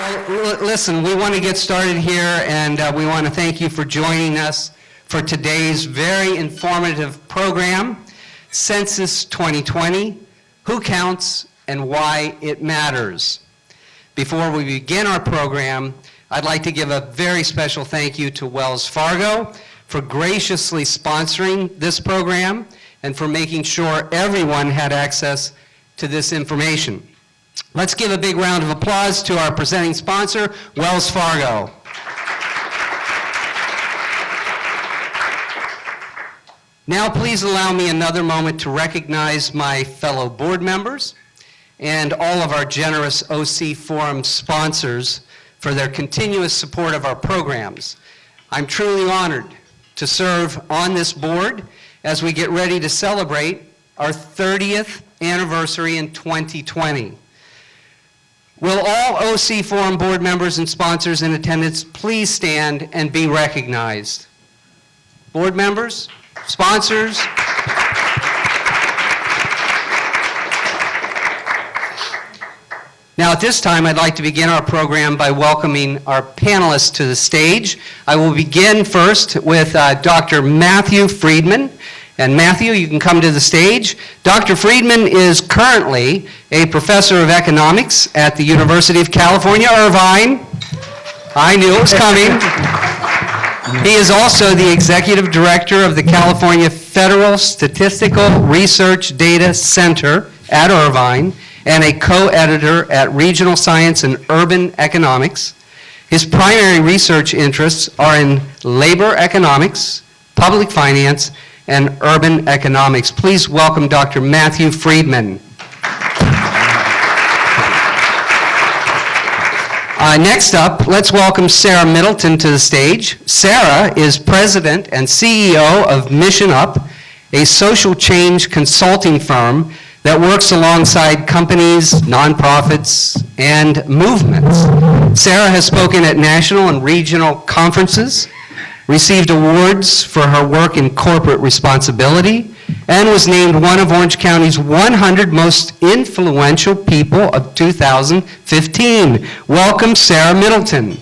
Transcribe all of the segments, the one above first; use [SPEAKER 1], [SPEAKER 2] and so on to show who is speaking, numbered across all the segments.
[SPEAKER 1] Well, listen, we want to get started here, and we want to thank you for joining us for today's very informative program, Census 2020, Who Counts and Why It Matters. Before we begin our program, I'd like to give a very special thank you to Wells Fargo for graciously sponsoring this program and for making sure everyone had access to this information. Let's give a big round of applause to our presenting sponsor, Wells Fargo. Now, please allow me another moment to recognize my fellow board members and all of our generous OC Forum sponsors for their continuous support of our programs. I'm truly honored to serve on this board as we get ready to celebrate our 30th anniversary in 2020. Will all OC Forum board members and sponsors in attendance please stand and be recognized? Board members, sponsors. Now at this time, I'd like to begin our program by welcoming our panelists to the stage. I will begin first with Dr. Matthew Friedman. And Matthew, you can come to the stage. Dr. Friedman is currently a professor of economics at the University of California, Irvine. I knew it was coming. He is also the executive director of the California Federal Statistical Research Data Center at Irvine and a co-editor at Regional Science and Urban Economics. His primary research interests are in labor economics, public finance, and urban economics. Please welcome Dr. Matthew Friedman. Next up, let's welcome Sarah Middleton to the stage. Sarah is president and CEO of Mission Up, a social change consulting firm that works alongside companies, nonprofits, and movements. Sarah has spoken at national and regional conferences, received awards for her work in corporate responsibility, and was named one of Orange County's 100 most influential people of 2015. Welcome, Sarah Middleton.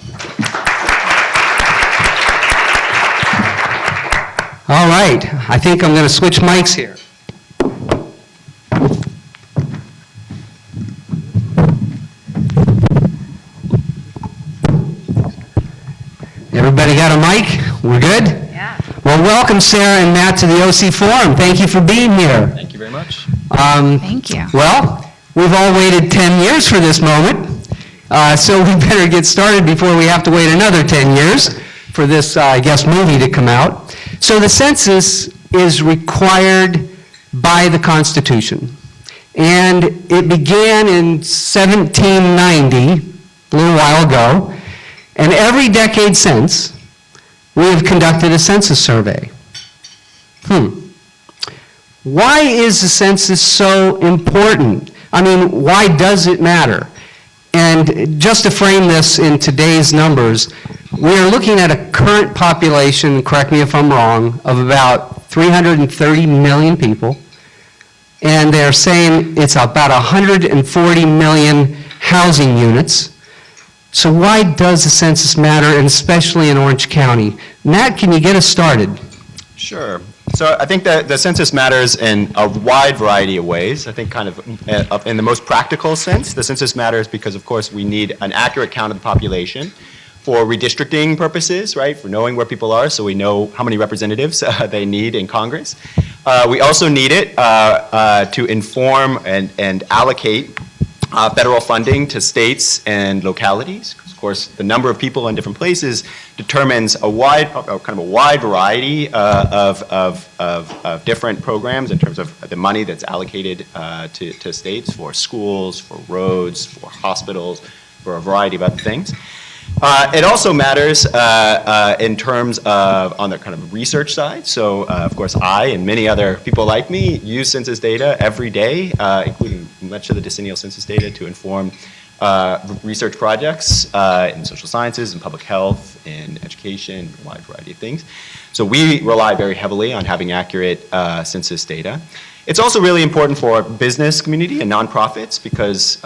[SPEAKER 1] All right, I think I'm going to switch mics here. Everybody got a mic? We're good?
[SPEAKER 2] Yeah.
[SPEAKER 1] Well, welcome Sarah and Matt to the OC Forum. Thank you for being here.
[SPEAKER 3] Thank you very much.
[SPEAKER 2] Thank you.
[SPEAKER 1] Well, we've all waited 10 years for this moment, so we better get started before we have to wait another 10 years for this, I guess, movie to come out. So the census is required by the Constitution, and it began in 1790, a little while ago, and every decade since, we have conducted a census survey. Why is the census so important? I mean, why does it matter? And just to frame this in today's numbers, we are looking at a current population, correct me if I'm wrong, of about 330 million people. And they're saying it's about 140 million housing units. So why does the census matter, and especially in Orange County? Matt, can you get us started?
[SPEAKER 3] Sure. So I think that the census matters in a wide variety of ways. I think kind of in the most practical sense, the census matters because, of course, we need an accurate count of the population for redistricting purposes, right, for knowing where people are so we know how many representatives they need in Congress. We also need it to inform and allocate federal funding to states and localities. Of course, the number of people in different places determines a wide variety of different programs in terms of the money that's allocated to states for schools, for roads, for hospitals, for a variety of other things. It also matters in terms of on the kind of research side. So, of course, I and many other people like me use census data every day, including much of the decennial census data to inform research projects in social sciences, in public health, in education, a wide variety of things. So we rely very heavily on having accurate census data. It's also really important for business community and nonprofits because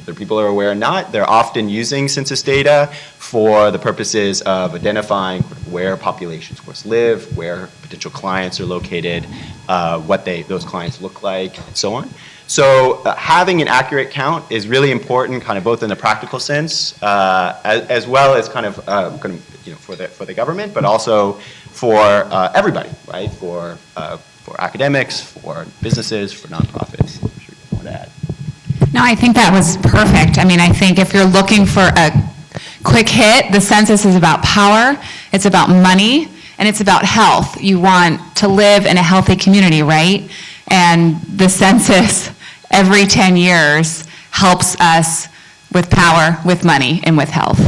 [SPEAKER 3] whether people are aware or not, they're often using census data for the purposes of identifying where populations, of course, live, where potential clients are located, what those clients look like, and so on. So having an accurate count is really important, kind of both in the practical sense, as well as kind of for the government, but also for everybody, right? For academics, for businesses, for nonprofits. I'm sure you want to add.
[SPEAKER 2] No, I think that was perfect. I mean, I think if you're looking for a quick hit, the census is about power, it's about money, and it's about health. You want to live in a healthy community, right? And the census every 10 years helps us with power, with money, and with health.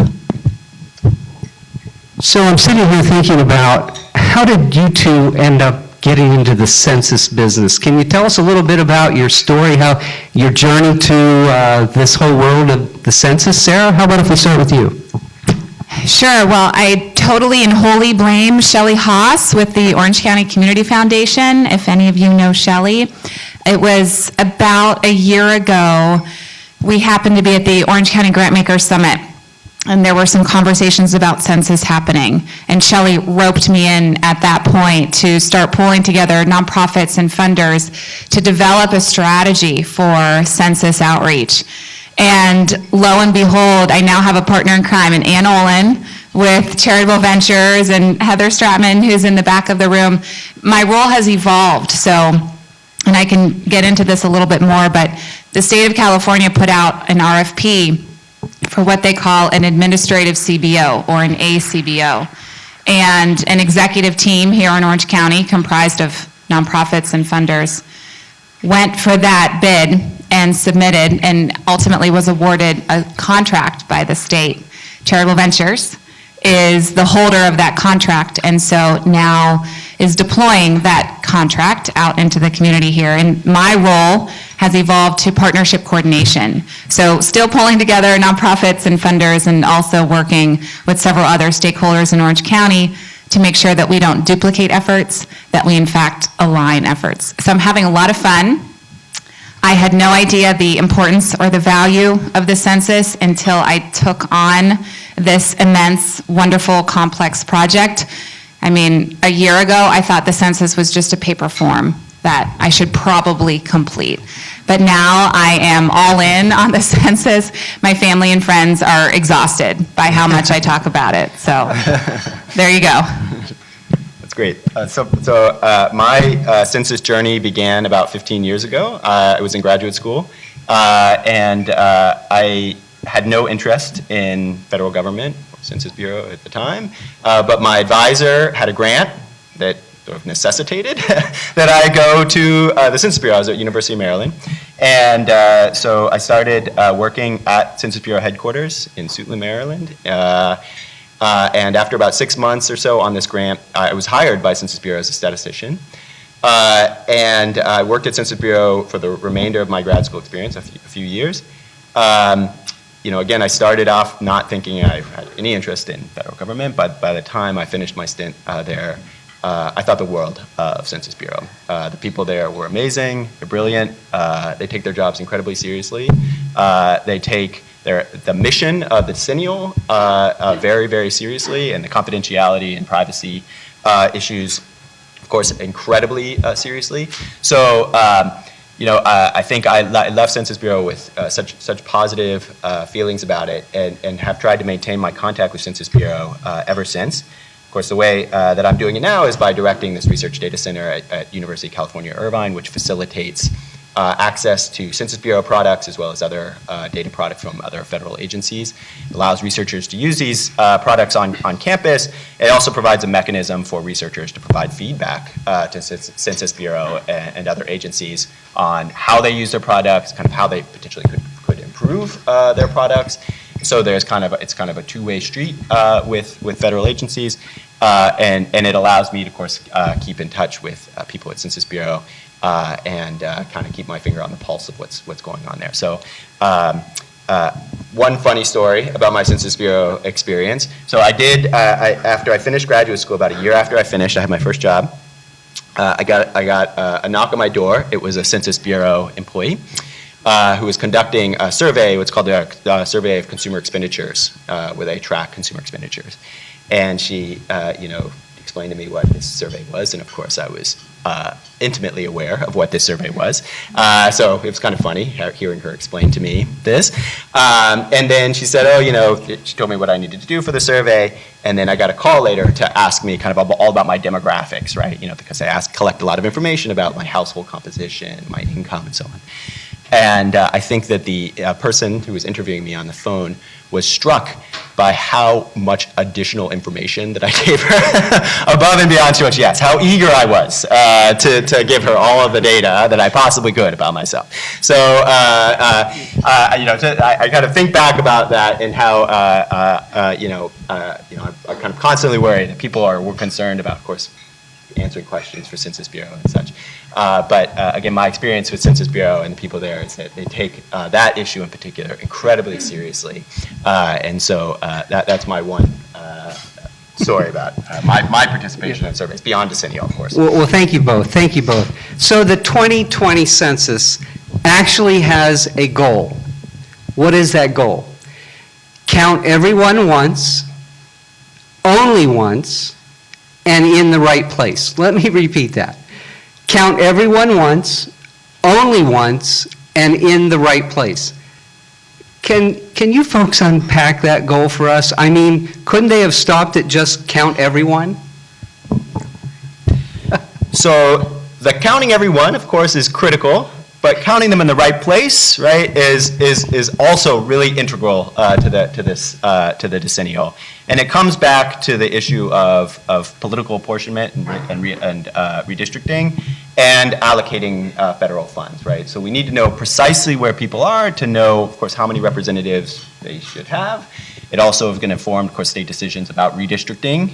[SPEAKER 1] So I'm sitting here thinking about, how did you two end up getting into the census business? Can you tell us a little bit about your story, how your journey to this whole world of the census? Sarah, how about if we start with you?
[SPEAKER 2] Sure. Well, I totally and wholly blame Shelley Haas with the Orange County Community Foundation, if any of you know Shelley. It was about a year ago. We happened to be at the Orange County Grantmaker Summit, and there were some conversations about census happening. And Shelley roped me in at that point to start pulling together nonprofits and funders to develop a strategy for census outreach. And lo and behold, I now have a partner in crime in Ann Olin with Charitable Ventures and Heather Stratman, who's in the back of the room. My role has evolved, so, and I can get into this a little bit more, but the state of California put out an RFP for what they call an administrative CBO or an ACBO. And an executive team here in Orange County comprised of nonprofits and funders went for that bid and submitted and ultimately was awarded a contract by the state. Charitable Ventures is the holder of that contract, and so now is deploying that contract out into the community here. And my role has evolved to partnership coordination. So still pulling together nonprofits and funders and also working with several other stakeholders in Orange County to make sure that we don't duplicate efforts, that we in fact align efforts. So I'm having a lot of fun. I had no idea the importance or the value of the census until I took on this immense, wonderful, complex project. I mean, a year ago, I thought the census was just a paper form that I should probably complete. But now I am all in on the census. My family and friends are exhausted by how much I talk about it. So there you go.
[SPEAKER 3] That's great. My census journey began about 15 years ago. I was in graduate school, and I had no interest in federal government, or Census Bureau at the time, but my advisor had a grant that sort of necessitated that I go to the Census Bureau. I was at University of Maryland, and so I started working at Census Bureau headquarters in Suitland, Maryland. And after about 6 months or so on this grant, I was hired by Census Bureau as a statistician. And I worked at Census Bureau for the remainder of my grad school experience, a few years. Again, I started off not thinking I had any interest in federal government, but by the time I finished my stint there, I thought the world of Census Bureau. The people there were amazing, they're brilliant, they take their jobs incredibly seriously. They take the mission of the decennial very, very seriously, and the confidentiality and privacy issues, of course, incredibly seriously. So, I think I left Census Bureau with such positive feelings about it, and have tried to maintain my contact with Census Bureau ever since. Of course, the way that I'm doing it now is by directing this research data center at University of California, Irvine, which facilitates access to Census Bureau products as well as other data products from other federal agencies. It allows researchers to use these products on campus. It also provides a mechanism for researchers to provide feedback to Census Bureau and other agencies on how they use their products, kind of how they potentially could improve their products. So it's kind of a two-way street with federal agencies, and it allows me to, of course, keep in touch with people at Census Bureau and kind of keep my finger on the pulse of what's going on there. So one funny story about my Census Bureau experience. So after I finished graduate school, about a year after I finished, I had my first job. I got a knock on my door. It was a Census Bureau employee. who was conducting a survey, what's called a survey of consumer expenditures, where they track consumer expenditures. And she, explained to me what this survey was, and of course I was intimately aware of what this survey was. So it was kind of funny hearing her explain to me this. And then she said, she told me what I needed to do for the survey, and then I got a call later to ask me kind of all about my demographics, right? Because I collect a lot of information about my household composition, my income, and so on. And I think that the person who was interviewing me on the phone was struck by how much additional information that I gave her above and beyond what she asked, how eager I was to give her all of the data that I possibly could about myself. So, I kind of think back about that and how, I'm kind of constantly worried that people were concerned about, of course, answering questions for Census Bureau and such. But again, my experience with Census Bureau and the people there is that they take that issue in particular incredibly seriously. And so that's my one story about my participation in surveys, beyond decennial, of course.
[SPEAKER 1] Well, thank you both. Thank you both. So the 2020 census actually has a goal. What is that goal? Count everyone once, only once, and in the right place. Let me repeat that. Count everyone once, only once, and in the right place. Can you folks unpack that goal for us? I mean, couldn't they have stopped at just count everyone?
[SPEAKER 3] So the counting everyone, of course, is critical, but counting them in the right place, right, is also really integral to the decennial. And it comes back to the issue of political apportionment and redistricting and allocating federal funds, right? So we need to know precisely where people are to know, of course, how many representatives they should have. It also is going to inform, of course, state decisions about redistricting,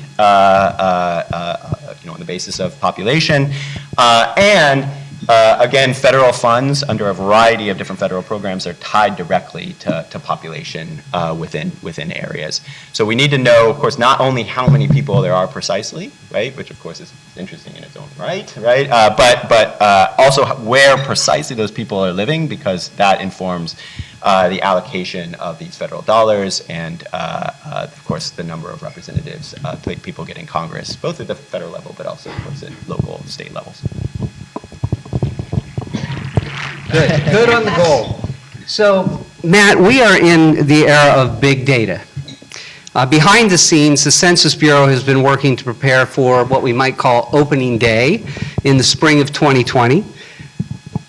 [SPEAKER 3] on the basis of population, and again, federal funds under a variety of different federal programs are tied directly to population within areas. So we need to know, of course, not only how many people there are precisely, right, which of course is interesting in its own right, but also where precisely those people are living, because that informs the allocation of these federal dollars and, of course, the number of representatives people get in Congress, both at the federal level, but also, of course, at local, state levels.
[SPEAKER 1] Good on the goal. So, Matt, we are in the era of big data. Behind the scenes, the Census Bureau has been working to prepare for what we might call opening day in the spring of 2020.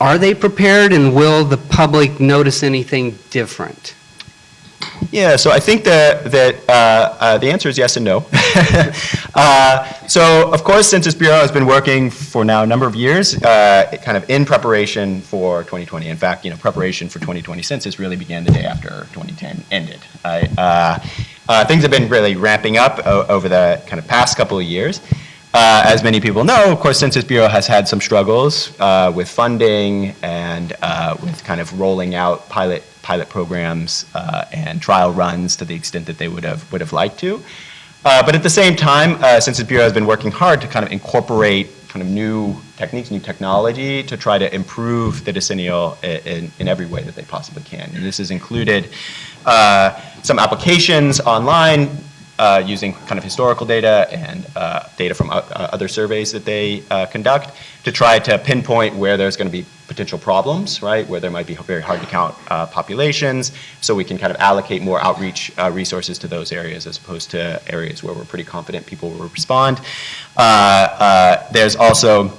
[SPEAKER 1] Are they prepared, and will the public notice anything different?
[SPEAKER 3] Yeah, so I think that the answer is yes and no. So, of course, Census Bureau has been working for now a number of years, kind of in preparation for 2020. In fact, preparation for 2020 census really began the day after 2010 ended. Things have been really ramping up over the kind of past couple of years. As many people know, of course, Census Bureau has had some struggles with funding and with kind of rolling out pilot programs and trial runs to the extent that they would have liked to. But at the same time, Census Bureau has been working hard to kind of incorporate kind of new techniques, new technology to try to improve the decennial in every way that they possibly can. And this has included some applications online using kind of historical data and data from other surveys that they conduct to try to pinpoint where there's going to be potential problems, right, where there might be very hard to count populations, so we can kind of allocate more outreach resources to those areas as opposed to areas where we're pretty confident people will respond. There's also,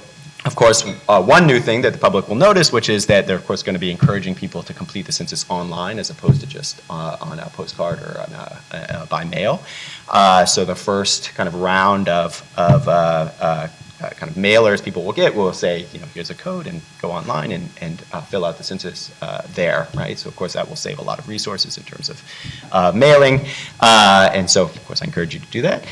[SPEAKER 3] of course, one new thing that the public will notice, which is that they're, of course, going to be encouraging people to complete the census online as opposed to just on a postcard or on by mail. So the first kind of round of kind of mailers people will get will say, here's a code and go online and fill out the census there, right? So, of course, that will save a lot of resources in terms of mailing. And so, of course, I encourage you to do that.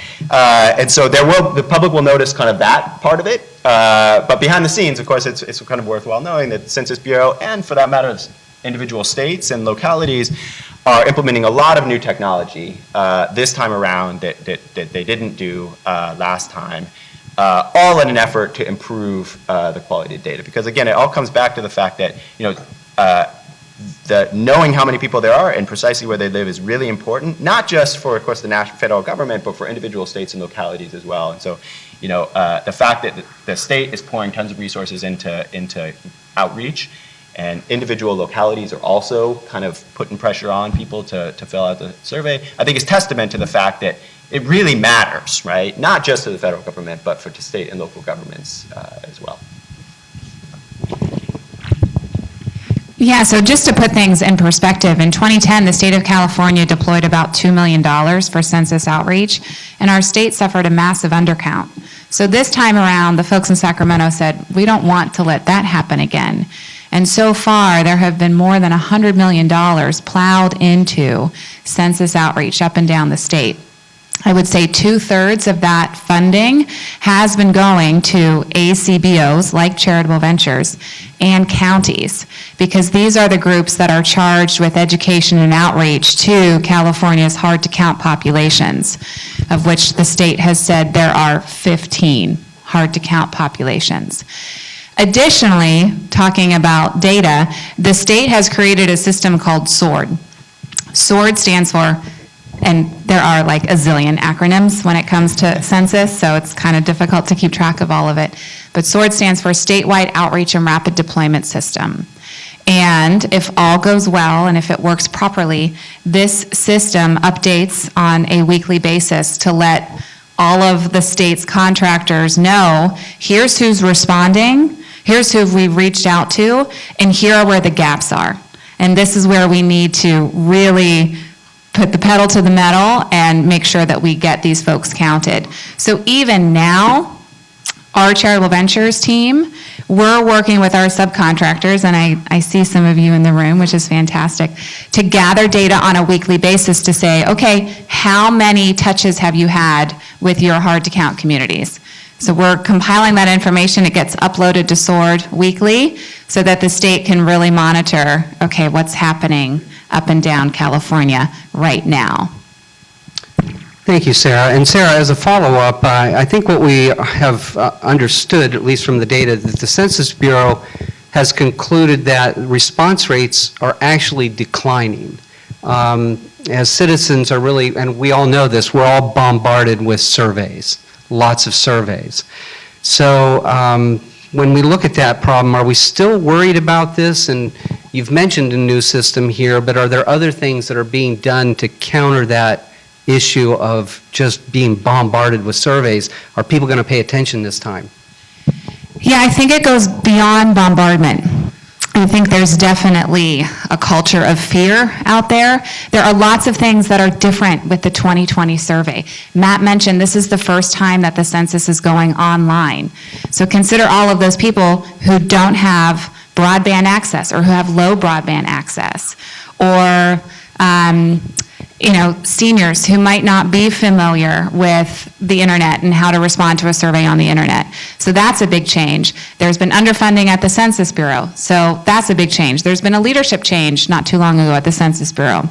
[SPEAKER 3] And so the public will notice kind of that part of it. But behind the scenes, of course, it's kind of worthwhile knowing that the Census Bureau, and for that matter, individual states and localities, are implementing a lot of new technology this time around that they didn't do last time. All in an effort to improve the quality of data. Because again, it all comes back to the fact that, knowing how many people there are and precisely where they live is really important, not just for, of course, the national federal government, but for individual states and localities as well. And so, the fact that the state is pouring tons of resources into outreach, and individual localities are also kind of putting pressure on people to fill out the survey, I think is testament to the fact that it really matters, right? Not just to the federal government, but to state and local governments as well.
[SPEAKER 2] Yeah, so just to put things in perspective, in 2010, the state of California deployed about $2 million for census outreach, and our state suffered a massive undercount. So this time around, the folks in Sacramento said, we don't want to let that happen again. And so far, there have been more than $100 million plowed into census outreach up and down the state. I would say 2/3 of that funding has been going to ACBOs, like Charitable Ventures, and counties, because these are the groups that are charged with education and outreach to California's hard-to-count populations, of which the state has said there are 15 hard-to-count populations. Additionally, talking about data, the state has created a system called SWORD. SWORD stands for, and there are like a zillion acronyms when it comes to census, so it's kind of difficult to keep track of all of it. But SWORD stands for Statewide Outreach and Rapid Deployment System. And if all goes well and if it works properly, this system updates on a weekly basis to let all of the state's contractors know, here's who's responding, here's who we've reached out to, and here are where the gaps are. And this is where we need to really put the pedal to the metal and make sure that we get these folks counted. So even now, our Charitable Ventures team, we're working with our subcontractors, and I see some of you in the room, which is fantastic, to gather data on a weekly basis to say, okay, how many touches have you had with your hard-to-count communities? So we're compiling that information. It gets uploaded to SWORD weekly so that the state can really monitor, okay, what's happening up and down California right now.
[SPEAKER 1] Thank you, Sarah. And Sarah, as a follow-up, I think what we have understood, at least from the data, that the Census Bureau has concluded that response rates are actually declining. As citizens are really, and we all know this, we're all bombarded with surveys, lots of surveys. So when we look at that problem, are we still worried about this? And you've mentioned a new system here, but are there other things that are being done to counter that issue of just being bombarded with surveys? Are people going to pay attention this time?
[SPEAKER 2] Yeah, I think it goes beyond bombardment. I think there's definitely a culture of fear out there. There are lots of things that are different with the 2020 survey. Matt mentioned this is the first time that the census is going online. So consider all of those people who don't have broadband access or who have low broadband access, or seniors who might not be familiar with the internet and how to respond to a survey on the internet. So that's a big change. There's been underfunding at the Census Bureau, so that's a big change. There's been a leadership change not too long ago at the Census Bureau.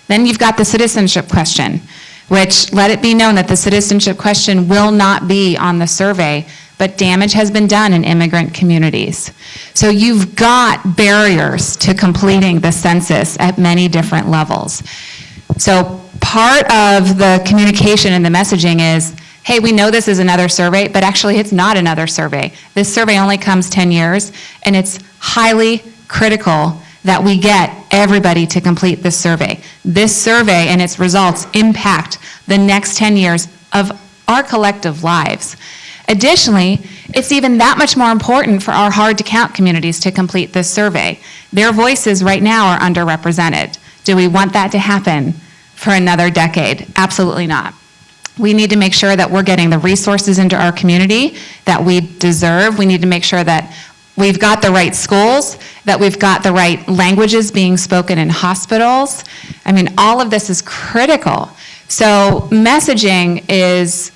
[SPEAKER 2] Then you've got the citizenship question, which, let it be known that the citizenship question will not be on the survey, but damage has been done in immigrant communities. So you've got barriers to completing the census at many different levels. So part of the communication and the messaging is, hey, we know this is another survey, but actually it's not another survey. This survey only comes 10 years, and it's highly critical that we get everybody to complete this survey. This survey and its results impact the next 10 years of our collective lives. Additionally, it's even that much more important for our hard-to-count communities to complete this survey. Their voices right now are underrepresented. Do we want that to happen for another decade? Absolutely not. We need to make sure that we're getting the resources into our community that we deserve. We need to make sure that we've got the right schools, that we've got the right languages being spoken in hospitals. I mean, all of this is critical. So messaging is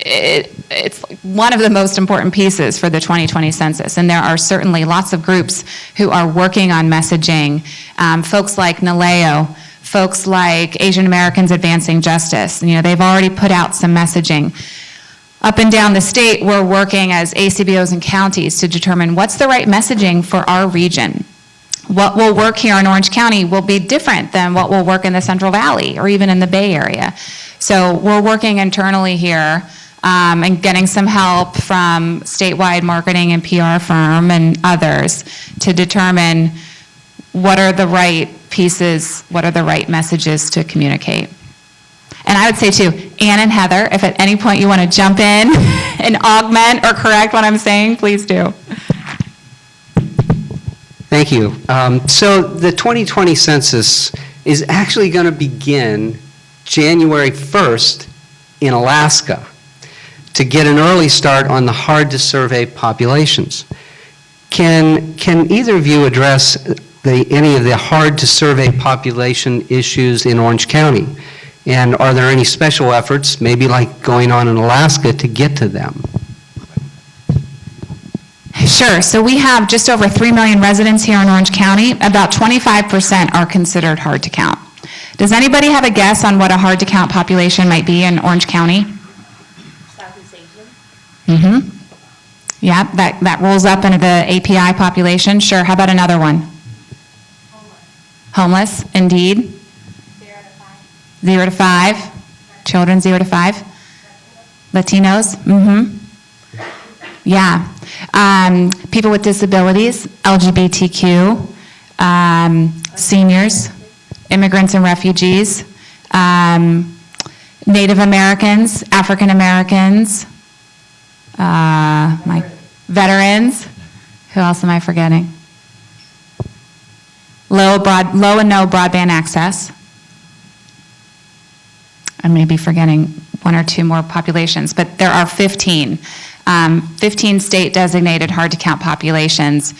[SPEAKER 2] it's one of the most important pieces for the 2020 census, and there are certainly lots of groups who are working on messaging. Folks like NALEO, folks like Asian Americans Advancing Justice, they've already put out some messaging. Up and down the state, we're working as ACBOs and counties to determine what's the right messaging for our region. What will work here in Orange County will be different than what will work in the Central Valley or even in the Bay Area. So we're working internally here and getting some help from statewide marketing and PR firm and others to determine what are the right pieces, what are the right messages to communicate. And I would say too, Ann and Heather, if at any point you want to jump in and augment or correct what I'm saying, please do.
[SPEAKER 1] Thank you. So the 2020 census is actually going to begin January 1st in Alaska to get an early start on the hard-to-survey populations. Can either of you address any of the hard-to-survey population issues in Orange County? And are there any special efforts, maybe like going on in Alaska, to get to them?
[SPEAKER 2] Sure. So we have just over 3 million residents here in Orange County. About 25% are considered hard to count. Does anybody have a guess on what a hard to count population might be in Orange County?
[SPEAKER 4] Southeast Asian.
[SPEAKER 2] Mm-hmm. Yeah, that rolls up into the API population. Sure. How about another one? Homeless, indeed. 0 to 5. Children 0 to 5. Latinos. Mm-hmm. Yeah. People with disabilities, LGBTQ, seniors, immigrants and refugees, Native Americans, African Americans, veterans. Who else am I forgetting? Low and no broadband access. I may be forgetting one or two more populations, but there are 15 state-designated hard-to-count populations.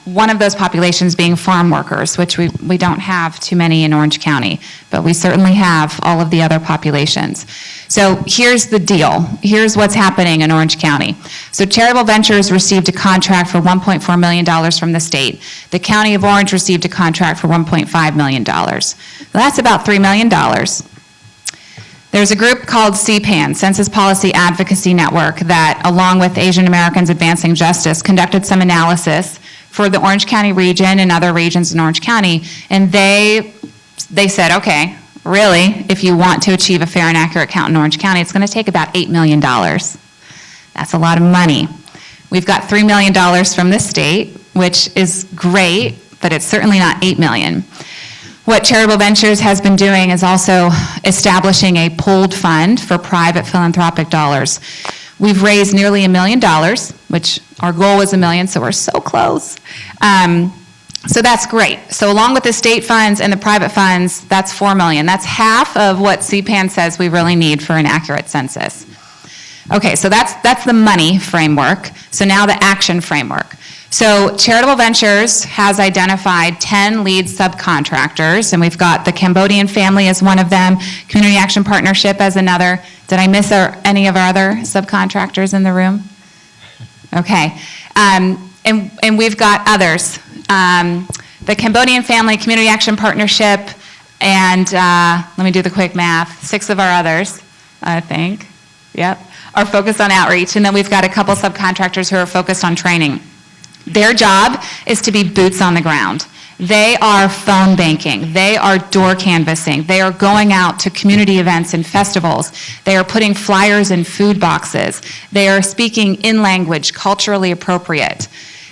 [SPEAKER 2] One of those populations being farm workers, which we don't have too many in Orange County, but we certainly have all of the other populations. So here's the deal. Here's what's happening in Orange County. So Charitable Ventures received a contract for $1.4 million from the state. The County of Orange received a contract for $1.5 million. That's about $3 million. There's a group called CPAN, Census Policy Advocacy Network, that, along with Asian Americans Advancing Justice, conducted some analysis for the Orange County region and other regions in Orange County, and they said, okay, really, if you want to achieve a fair and accurate count in Orange County, it's going to take about $8 million. That's a lot of money. We've got $3 million from the state, which is great, but it's certainly not $8 million. What Charitable Ventures has been doing is also establishing a pooled fund for private philanthropic dollars. We've raised nearly $1 million, which our goal was $1 million, so we're so close. So that's great. So along with the state funds and the private funds, that's $4 million. That's half of what CPAN says we really need for an accurate census. Okay, so that's the money framework. So now the action framework. So Charitable Ventures has identified 10 lead subcontractors, and we've got the Cambodian family as one of them, Community Action Partnership as another. Did I miss any of our other subcontractors in the room? Okay. And we've got others. The Cambodian family, Community Action Partnership, and let me do the quick math, 6 of our others, I think, yep, are focused on outreach. And then we've got a couple subcontractors who are focused on training. Their job is to be boots on the ground. They are phone banking. They are door canvassing. They are going out to community events and festivals. They are putting flyers in food boxes. They are speaking in language culturally appropriate.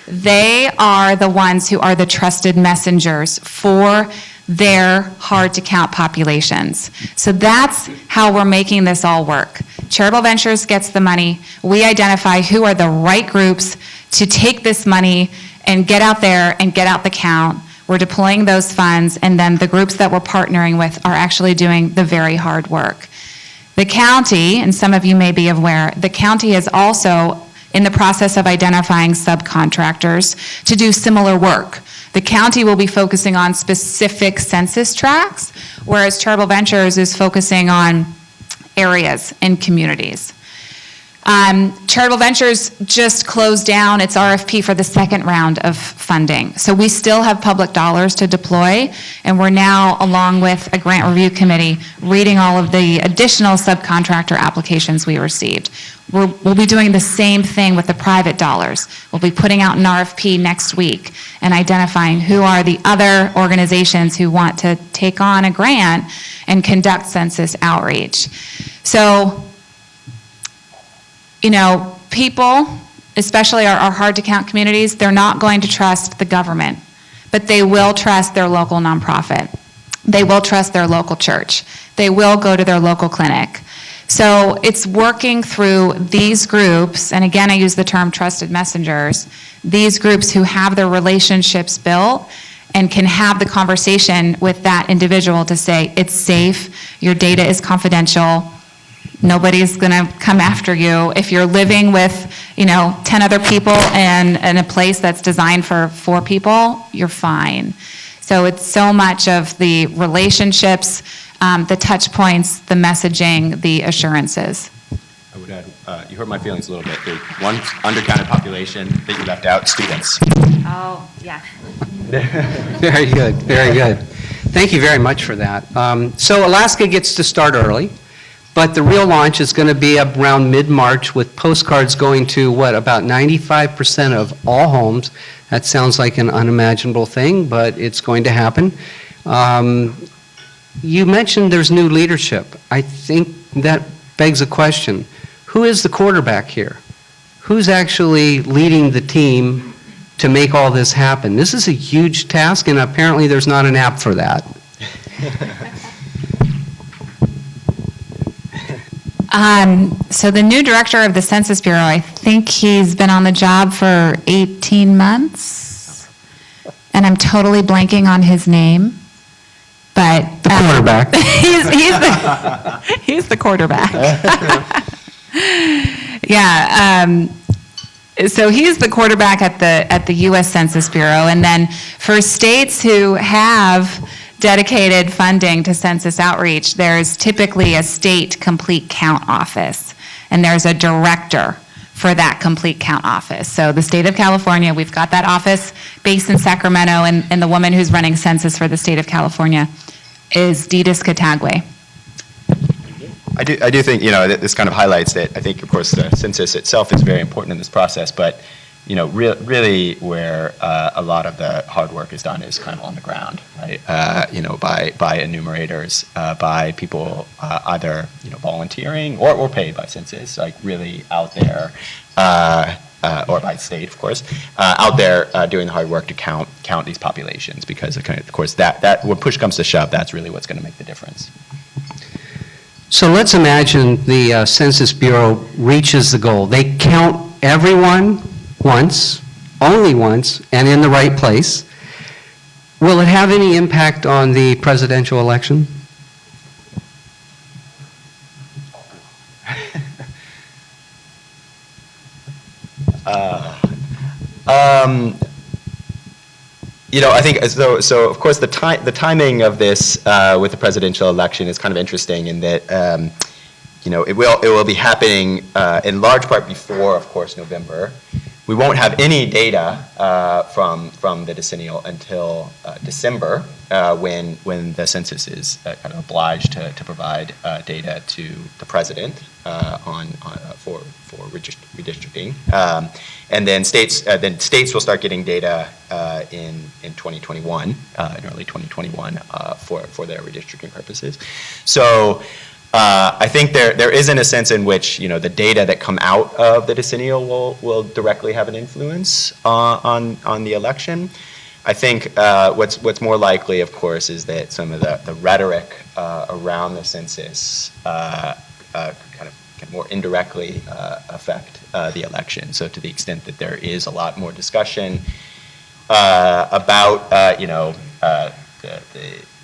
[SPEAKER 2] They are the ones who are the trusted messengers for their hard-to-count populations. So that's how we're making this all work. Charitable Ventures gets the money. We identify who are the right groups to take this money and get out there and get out the count. We're deploying those funds, and then the groups that we're partnering with are actually doing the very hard work. The county, and some of you may be aware, the county is also in the process of identifying subcontractors to do similar work. The county will be focusing on specific census tracts, whereas Charitable Ventures is focusing on areas and communities. Charitable Ventures just closed down its RFP for the second round of funding. So we still have public dollars to deploy, and we're now, along with a grant review committee, reading all of the additional subcontractor applications we received. We'll be doing the same thing with the private dollars. We'll be putting out an RFP next week and identifying who are the other organizations who want to take on a grant and conduct census outreach. So, you know, people, especially our hard-to-count communities, they're not going to trust the government, but they will trust their local nonprofit. They will trust their local church. They will go to their local clinic. So it's working through these groups, and again, I use the term trusted messengers, these groups who have their relationships built and can have the conversation with that individual to say, it's safe, your data is confidential, nobody's going to come after you. If you're living with, 10 other people and in a place that's designed for 4 people, you're fine. So it's so much of the relationships, the touch points, the messaging, the assurances.
[SPEAKER 3] I would add, you hurt my feelings a little bit. The one undercounted population that you left out, students.
[SPEAKER 2] Oh, yeah.
[SPEAKER 1] Very good, very good. Thank you very much for that. So Alaska gets to start early, but the real launch is going to be around mid-March with postcards going to, about 95% of all homes. That sounds like an unimaginable thing, but it's going to happen. You mentioned there's new leadership. I think that begs a question. Who is the quarterback here? Who's actually leading the team to make all this happen? This is a huge task, and apparently there's not an app for that.
[SPEAKER 2] So the new director of the Census Bureau, I think he's been on the job for 18 months, and I'm totally blanking on his name, but
[SPEAKER 1] The quarterback.
[SPEAKER 2] he's the quarterback. Yeah. So he's the quarterback at the U.S. Census Bureau, and then for states who have dedicated funding to census outreach, there's typically a state complete count office, and there's a director for that complete count office. So the state of California, we've got that office based in Sacramento, and the woman who's running census for the state of California is Didis Katagwe.
[SPEAKER 3] I do think, this kind of highlights that I think, of course, the census itself is very important in this process, but, really where a lot of the hard work is done is kind of on the ground, right? By enumerators, by people either, volunteering or paid by census, like really out there, or by state, of course, out there doing the hard work to count these populations, because, of course, that when push comes to shove, that's really what's going to make the difference.
[SPEAKER 1] So let's imagine the Census Bureau reaches the goal. They count everyone once, only once, and in the right place. Will it have any impact on the presidential election?
[SPEAKER 3] I think so. Of course, the timing of this with the presidential election is kind of interesting in that it will be happening in large part before, of course, November. We won't have any data from the decennial until December, when the census is kind of obliged to provide data to the president for redistricting, and then states will start getting data in 2021, in early 2021, for their redistricting purposes. So. I think there isn't a sense in which the data that come out of the decennial will directly have an influence on the election. I think what's more likely, of course, is that some of the rhetoric around the census can more indirectly affect the election. So to the extent that there is a lot more discussion about the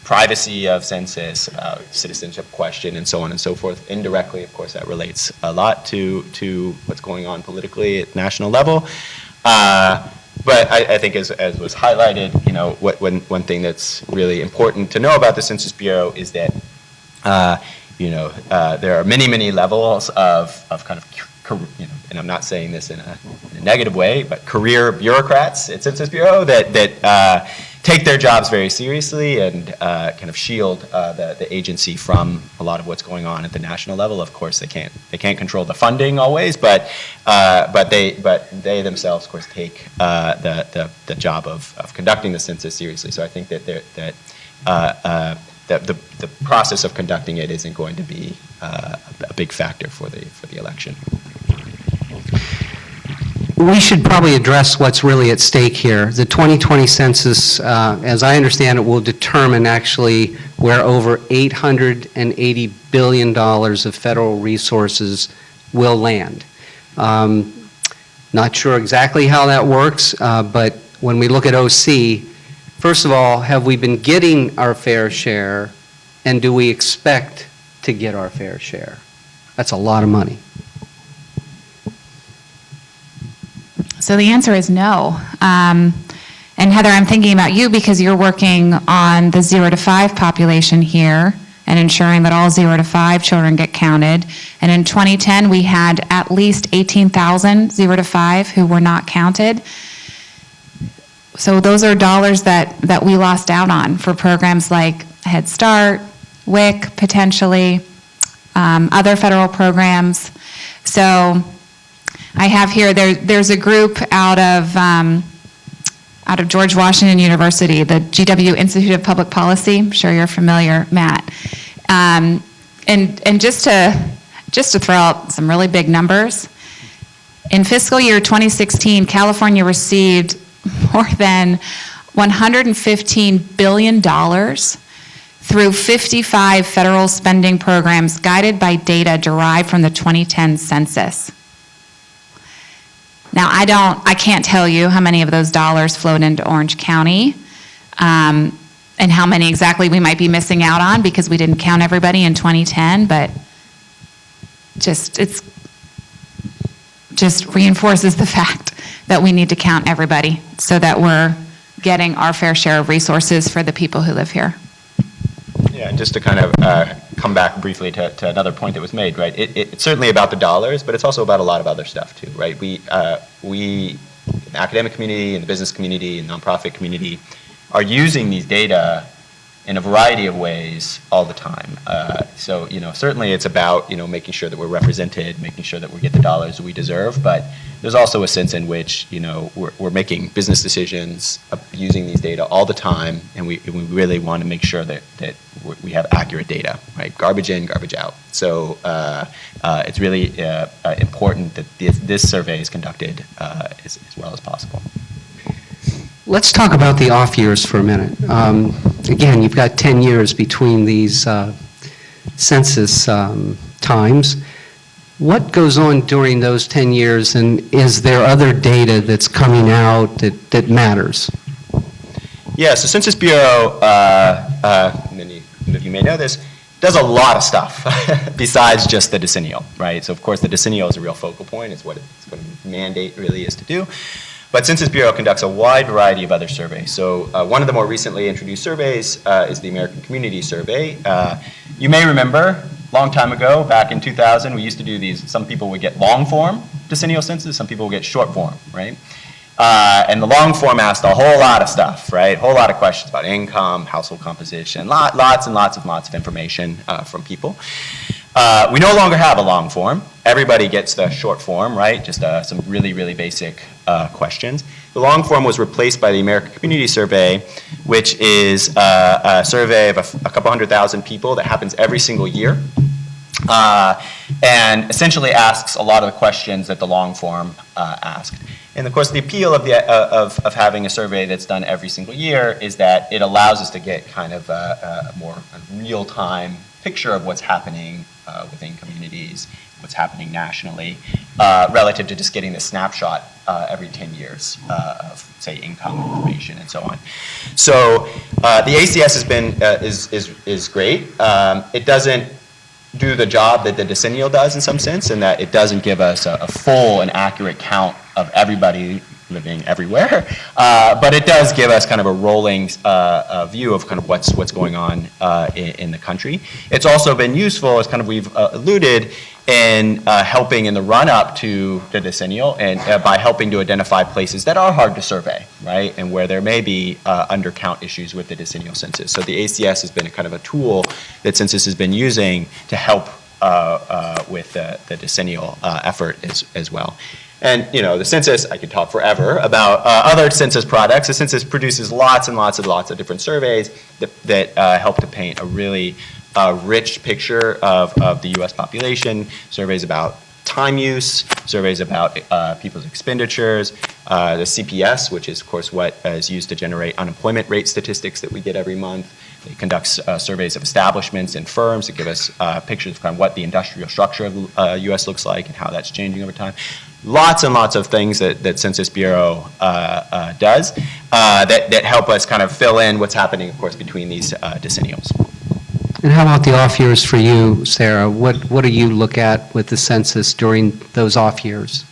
[SPEAKER 3] privacy of census, about citizenship question, and so on and so forth. Indirectly, of course, that relates a lot to what's going on politically at national level. But I think, as was highlighted, one thing that's really important to know about the Census Bureau is that, there are many, many levels of kind of, and I'm not saying this in a negative way, but career bureaucrats at Census Bureau that take their jobs very seriously and kind of shield the agency from a lot of what's going on at the national level. Of course, they can't control the funding always, but they themselves, of course, take the job of conducting the census seriously. So I think that the process of conducting it isn't going to be a big factor for the election.
[SPEAKER 1] We should probably address what's really at stake here. The 2020 census, as I understand it, will determine actually where over $880 billion of federal resources will land. Not sure exactly how that works, but when we look at OC, first of all, have we been getting our fair share, and do we expect to get our fair share? That's a lot of money.
[SPEAKER 2] So the answer is no. And Heather, I'm thinking about you because you're working on the 0 to 5 population here and ensuring that all 0 to 5 children get counted. And in 2010, we had at least 18,000 0 to 5 who were not counted. So those are dollars that we lost out on for programs like Head Start, WIC, potentially, other federal programs. So I have here, there's a group out of George Washington University, the GW Institute of Public Policy. I'm sure you're familiar, Matt. And just to throw out some really big numbers, in fiscal year 2016, California received more than $115 billion through 55 federal spending programs guided by data derived from the 2010 census. Now, I can't tell you how many of those dollars flowed into Orange County, and how many exactly we might be missing out on because we didn't count everybody in 2010, but it just reinforces the fact that we need to count everybody so that we're getting our fair share of resources for the people who live here.
[SPEAKER 3] Yeah, and just to kind of come back briefly to another point that was made, right? It's certainly about the dollars, but it's also about a lot of other stuff too, right? We in the academic community, in the business community, and nonprofit community are using these data in a variety of ways all the time. So, certainly it's about, making sure that we're represented, making sure that we get the dollars we deserve, but there's also a sense in which, we're making business decisions using these data all the time, and we really want to make sure that we have accurate data, right? Garbage in, garbage out. So it's really important that this survey is conducted as well as possible.
[SPEAKER 1] Let's talk about the off years for a minute. Again, you've got 10 years between these census times. What goes on during those 10 years, and is there other data that's coming out that matters?
[SPEAKER 3] Yeah, so Census Bureau, many of you may know this, does a lot of stuff besides just the decennial, right? So of course the decennial is a real focal point. It's what its mandate really is to do. But Census Bureau conducts a wide variety of other surveys. So one of the more recently introduced surveys is the American Community Survey. You may remember, a long time ago, back in 2000, we used to do these. Some people would get long form decennial census, some people would get short form, right? And the long form asked a whole lot of stuff, right? A whole lot of questions about income, household composition, lots and lots of information from people. We no longer have a long form. Everybody gets the short form, right? Just some really, really basic questions. The long form was replaced by the American Community Survey, which is a survey of a couple 100,000 people that happens every single year, and essentially asks a lot of the questions that the long form asked. And of course, the appeal of having a survey that's done every single year is that it allows us to get kind of a more real-time picture of what's happening within communities, what's happening nationally, relative to just getting the snapshot every 10 years of, say, income information and so on. So the ACS has been is great. It doesn't do the job that the decennial does in some sense, in that it doesn't give us a full and accurate count of everybody living everywhere. But it does give us kind of a rolling view of kind of what's going on in the country. It's also been useful, as kind of we've alluded, in helping in the run-up to the decennial, and by helping to identify places that are hard to survey, right, and where there may be undercount issues with the decennial census. So the ACS has been a kind of a tool that Census has been using to help with the decennial effort as well. And, you know, the census, I could talk forever about other census products. The census produces lots and lots of different surveys that help to paint a really rich picture of the U.S. population, surveys about time use, surveys about people's expenditures, the CPS, which is, of course, what is used to generate unemployment rate statistics that we get every month. It conducts surveys of establishments and firms that give us pictures of kind of what the industrial structure of the U.S. looks like and how that's changing over time. Lots and lots of things that Census Bureau does that help us kind of fill in what's happening, of course, between these decennials.
[SPEAKER 1] And how about the off years for you, Sarah? What do you look at with the census during those off years?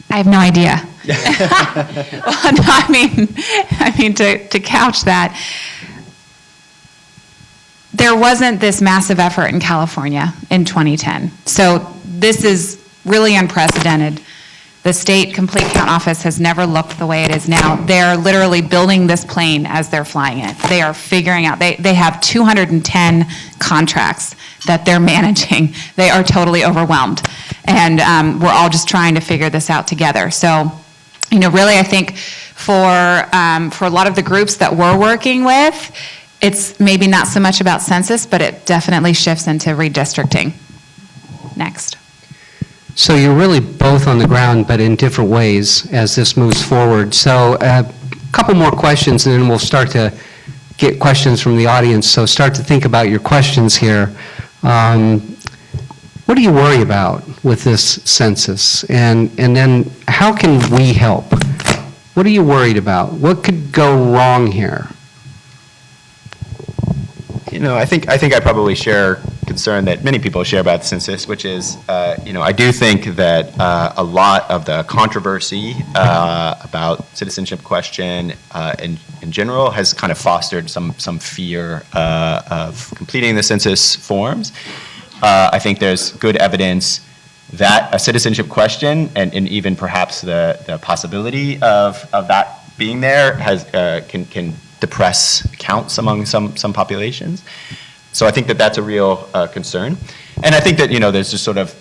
[SPEAKER 2] I have no idea. Well, no, I mean to couch that, there wasn't this massive effort in California in 2010. So this is really unprecedented. The state complete count office has never looked the way it is now. They're literally building this plane as they're flying it. They are figuring out, they have 210 contracts that they're managing. They are totally overwhelmed. And we're all just trying to figure this out together. So, you know, really I think for a lot of the groups that we're working with, it's maybe not so much about census, but it definitely shifts into redistricting. Next.
[SPEAKER 1] So you're really both on the ground, but in different ways as this moves forward. So a couple more questions, and then we'll start to get questions from the audience. So start to think about your questions here. What do you worry about with this census? And then how can we help? What are you worried about? What could go wrong here?
[SPEAKER 3] You know, I think I probably share concern that many people share about the census, which is, you know, I do think that a lot of the controversy about citizenship question in general has kind of fostered some fear of completing the census forms. I think there's good evidence that a citizenship question and even perhaps the possibility of that being there has can depress counts among some populations. So I think that that's a real concern. And I think that, you know, there's just sort of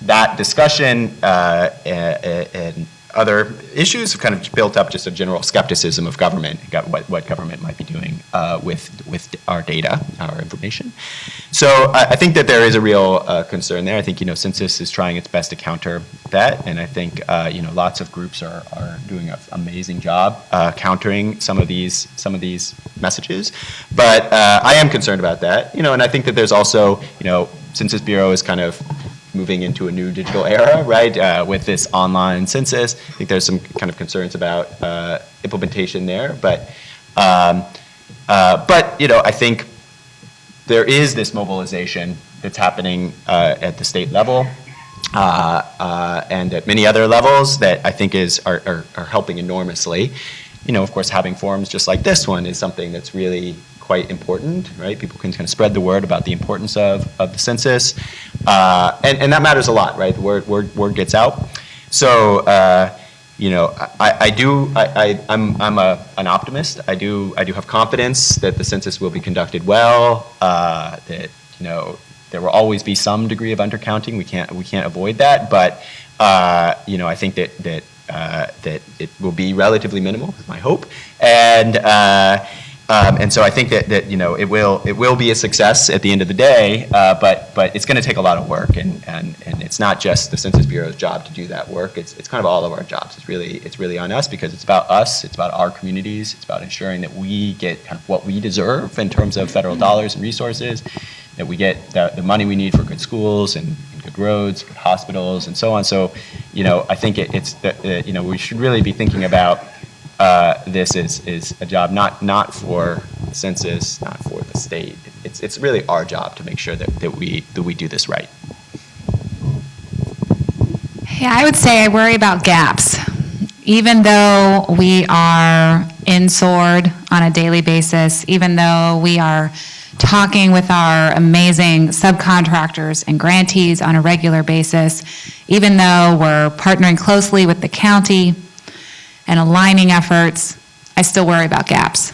[SPEAKER 3] that discussion and other issues have kind of built up just a general skepticism of government, what government might be doing with our data, our information. So I think that there is a real concern there. I think, you know, Census is trying its best to counter that, and I think, you know, lots of groups are doing an amazing job countering some of these messages. But I am concerned about that, you know, and I think that there's also, you know, Census Bureau is kind of moving into a new digital era, right, with this online census. I think there's some kind of concerns about implementation there, but you know, I think there is this mobilization that's happening at the state level and at many other levels that I think are helping enormously. You know, of course, having forums just like this one is something that's really quite important, right? People can kind of spread the word about the importance of the census, and that matters a lot, right? The word gets out. So, you know, I'm an optimist. I do have confidence that the census will be conducted well. That, you know, there will always be some degree of undercounting. We can't avoid that, but you know, I think that it will be relatively minimal, is my hope, and so I think that you know, it will be a success at the end of the day, but it's going to take a lot of work, and it's not just the Census Bureau's job to do that work. It's kind of all of our jobs. It's really on us, because it's about us. It's about our communities. It's about ensuring that we get kind of what we deserve in terms of federal dollars and resources, that we get the money we need for good schools and good roads, good hospitals, and so on. So, you know, I think you know, we should really be thinking about this is a job not for the census, not for the state. It's really our job to make sure that we do this right.
[SPEAKER 2] Yeah, I would say I worry about gaps. even though we are in Sword on a daily basis, even though we are talking with our amazing subcontractors and grantees on a regular basis, even though we're partnering closely with the county and aligning efforts, I still worry about gaps.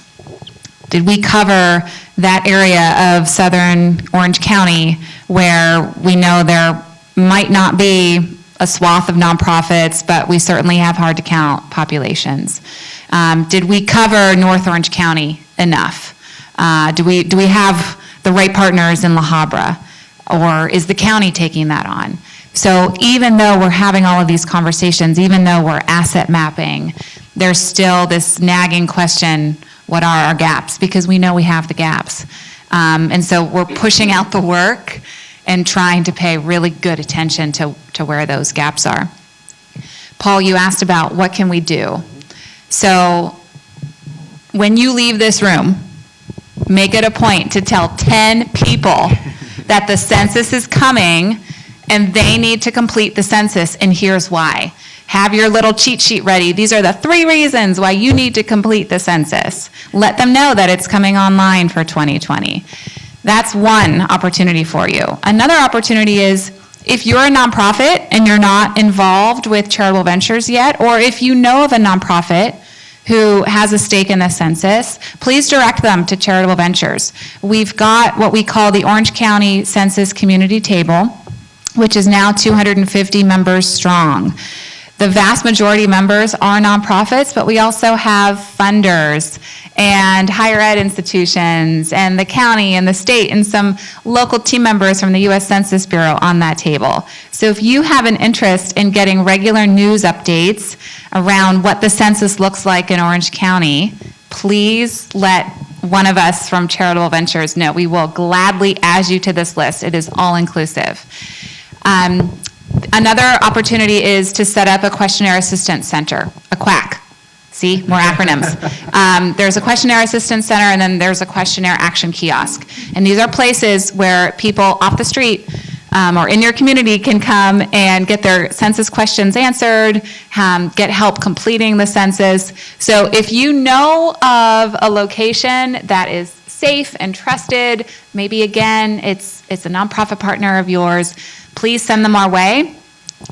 [SPEAKER 2] Did we cover that area of southern Orange County where we know there might not be a swath of nonprofits, but we certainly have hard-to-count populations? Did we cover North Orange County enough? Do we have the right partners in La Habra? Or is the county taking that on? So even though we're having all of these conversations, even though we're asset mapping, there's still this nagging question, what are our gaps? Because we know we have the gaps. And so we're pushing out the work and trying to pay really good attention to where those gaps are. Paul, you asked about what can we do? So when you leave this room, make it a point to tell 10 people that the census is coming and they need to complete the census, and here's why. Have your little cheat sheet ready. These are the 3 reasons why you need to complete the census. Let them know that it's coming online for 2020. That's one opportunity for you. Another opportunity is if you're a nonprofit and you're not involved with charitable ventures yet, or if you know of a nonprofit who has a stake in the census, please direct them to charitable ventures. We've got what we call the Orange County Census Community Table, which is now 250 members strong. The vast majority of members are nonprofits, but we also have funders and higher ed institutions and the county and the state and some local team members from the U.S. Census Bureau on that table. So if you have an interest in getting regular news updates around what the census looks like in Orange County, please let one of us from Charitable Ventures know. We will gladly add you to this list. It is all inclusive. Another opportunity is to set up a questionnaire assistance center, a QAC. See, more acronyms. There's a questionnaire assistance center, and then there's a questionnaire action kiosk. And these are places where people off the street or in your community can come and get their census questions answered, get help completing the census. So if you know of a location that is safe and trusted, maybe again, it's a nonprofit partner of yours, please send them our way.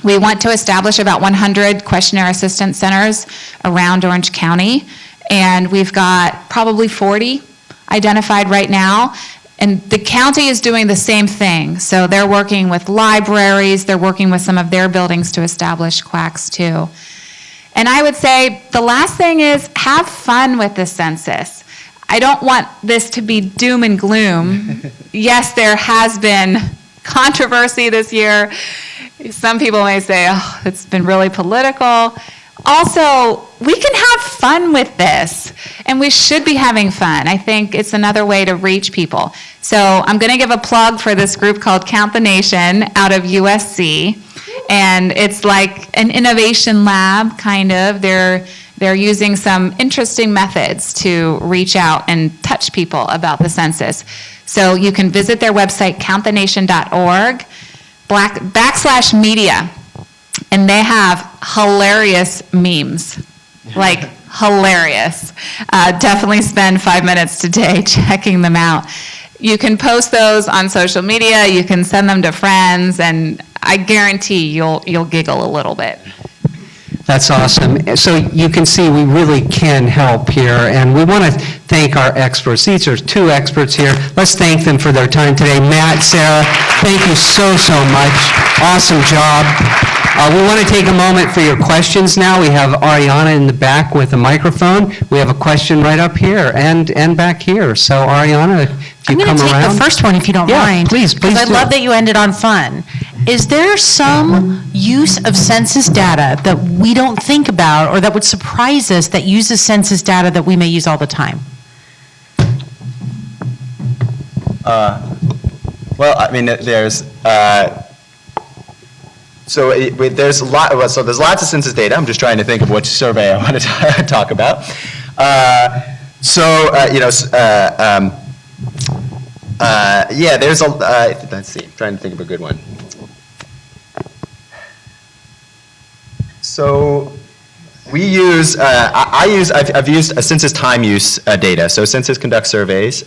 [SPEAKER 2] We want to establish about 100 questionnaire assistance centers around Orange County, and we've got probably 40 identified right now. And the county is doing the same thing. So they're working with libraries, they're working with some of their buildings to establish QACs too. And I would say the last thing is have fun with the census. I don't want this to be doom and gloom. Yes, there has been controversy this year. Some people may say, oh, it's been really political. Also, we can have fun with this, and we should be having fun. I think it's another way to reach people. So I'm going to give a plug for this group called Count the Nation out of USC, and it's like an innovation lab, kind of. They're using some interesting methods to reach out and touch people about the census. So you can visit their website, countthenation.org, /media, and they have hilarious memes, like hilarious. Definitely spend 5 minutes today checking them out. You can post those on social media, you can send them to friends, and I guarantee you'll giggle a little bit.
[SPEAKER 1] That's awesome. So you can see we really can help here, and we want to thank our experts. These are 2 experts here. Let's thank them for their time today. Matt, Sarah, thank you so much. Awesome job. We want to take a moment for your questions now. We have Ariana in the back with a microphone. We have a question right up here and back here. So Ariana, if you come around.
[SPEAKER 5] I'm going to take the first one if you don't mind.
[SPEAKER 1] Yeah, please do.
[SPEAKER 5] Because I love that you ended on fun. Is there some use of census data that we don't think about or that would surprise us that uses census data that we may use all the time?
[SPEAKER 3] Well, I mean, there's there's lots of census data. I'm just trying to think of which survey I want to talk about. Yeah, there's let's see, I'm trying to think of a good one. So We use, I've used a census time use data. So Census conducts surveys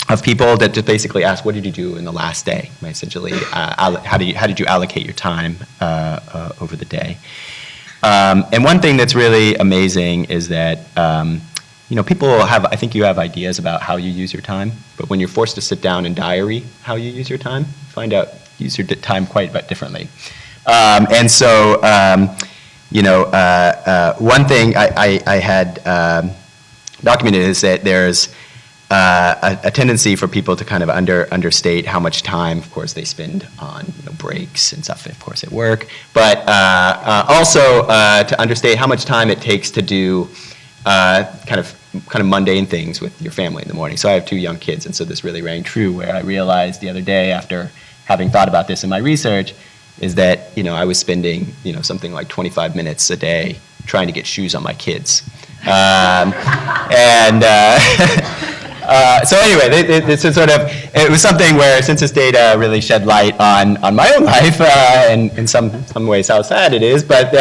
[SPEAKER 3] of people that just basically ask, what did you do in the last day? Essentially, how did you allocate your time over the day? And one thing that's really amazing is that, people have, I think you have ideas about how you use your time, but when you're forced to sit down and diary how you use your time, you find out you use your time quite a bit differently. And so, one thing I had documented is that there's a tendency for people to kind of understate how much time, of course, they spend on breaks and stuff, of course, at work, but also to understate how much time it takes to do kind of mundane things with your family in the morning. So I have 2 young kids, and so this really rang true, where I realized the other day, after having thought about this in my research, is that I was spending something like 25 minutes a day trying to get shoes on my kids, so anyway, it was something where census data really shed light on my own life, and in some ways how sad it is, but